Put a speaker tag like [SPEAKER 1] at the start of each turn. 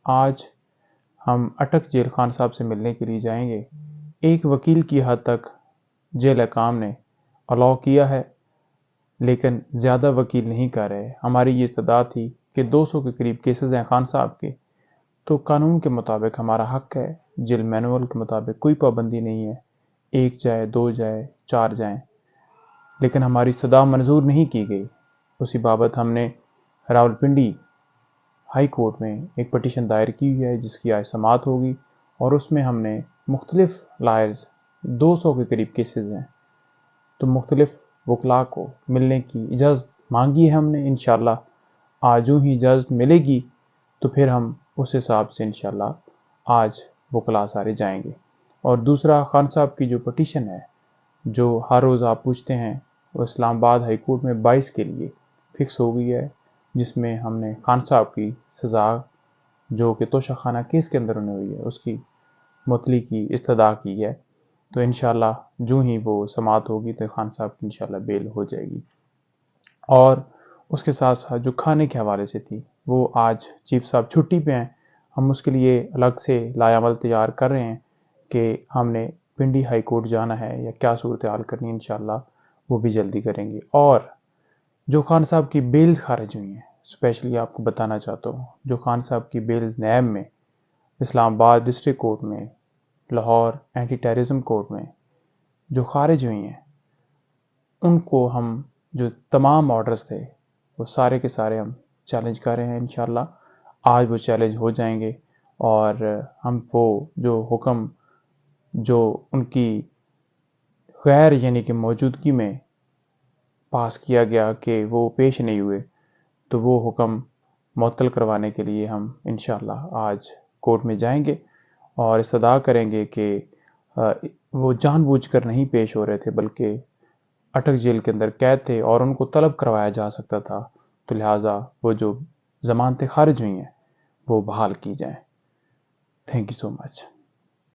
[SPEAKER 1] آج ہم اٹک جیل خان صاحب سے ملنے کے لیے جائیں گے۔ ایک وکیل کی حد تک جیل حکام نے الاؤ کیا ہے، لیکن زیادہ وکیل نہیں کر رہے۔ ہماری یہ استدعا تھی کہ 200 کے قریب کیسز ہیں خان صاحب کے، تو قانون کے مطابق ہمارا حق ہے، جیل مینول کے مطابق کوئی پابندی نہیں ہے، 1 جائے 2 جائے 4 جائیں، لیکن ہماری استدعا منظور نہیں کی گئی۔ اسی بابت ہم نے راولپنڈی ہائی کورٹ میں ایک پٹیشن دائر کی ہوئی ہے، جس کی آج سماعت ہوگی، اور اس میں ہم نے مختلف لائرز 200 کے قریب کیسز ہیں، تو مختلف وکلاء کو ملنے کی اجازت مانگی ہے ہم نے۔ انشاءاللہ آج جو ہی اجازت ملے گی تو پھر ہم اس حساب سے انشاءاللہ آج وکلاء سارے جائیں گے۔ اور دوسرا، خان صاحب کی جو پٹیشن ہے جو ہر روز آپ پوچھتے ہیں، وہ اسلام آباد ہائی کورٹ میں 22 کے لیے فکس ہو گئی ہے، جس میں ہم نے خان صاحب کی سزا جو کہ توشہ خانہ کیس کے اندر انہیں ہوئی ہے اس کی معطلی کی استدعا کی ہے۔ تو انشاءاللہ جو ہی وہ سماعت ہوگی تو خان صاحب کی انشاءاللہ بیل ہو جائے گی۔ اور اس کے ساتھ ساتھ جو کھانے کے حوالے سے تھی، وہ آج چیف صاحب چھٹی پہ ہیں، ہم اس کے لیے الگ سے لائے عمل تیار کر رہے ہیں کہ ہم نے پنڈی ہائی کورٹ جانا ہے یا کیا صورتحال کرنی ہے، انشاءاللہ وہ بھی جلدی کریں گے۔ اور جو خان صاحب کی بیلز خارج ہوئی ہیں، اسپیشلی آپ کو بتانا چاہتا ہوں، جو خان صاحب کی بیلز نیب میں، اسلام آباد ڈسٹرکٹ کورٹ میں، لاہور اینٹی ٹیررزم کورٹ میں جو خارج ہوئی ہیں، ان کو ہم جو تمام آرڈرز تھے وہ سارے کے سارے ہم چیلنج کر رہے ہیں۔ انشاءاللہ آج وہ چیلنج ہو جائیں گے، اور ہم وہ جو حکم جو ان کی غیر یعنی کہ موجودگی میں پاس کیا گیا کہ وہ پیش نہیں ہوئے، تو وہ حکم معطل کروانے کے لیے ہم انشاءاللہ آج کورٹ میں جائیں گے اور استدعا کریں گے کہ وہ جان بوجھ کر نہیں پیش ہو رہے تھے، بلکہ اٹک جیل کے اندر قید تھے اور ان کو طلب کروایا جا سکتا تھا، تو لہٰذا وہ جو ضمانتیں خارج ہوئی ہیں وہ بحال کی جائیں۔ Thank you so much.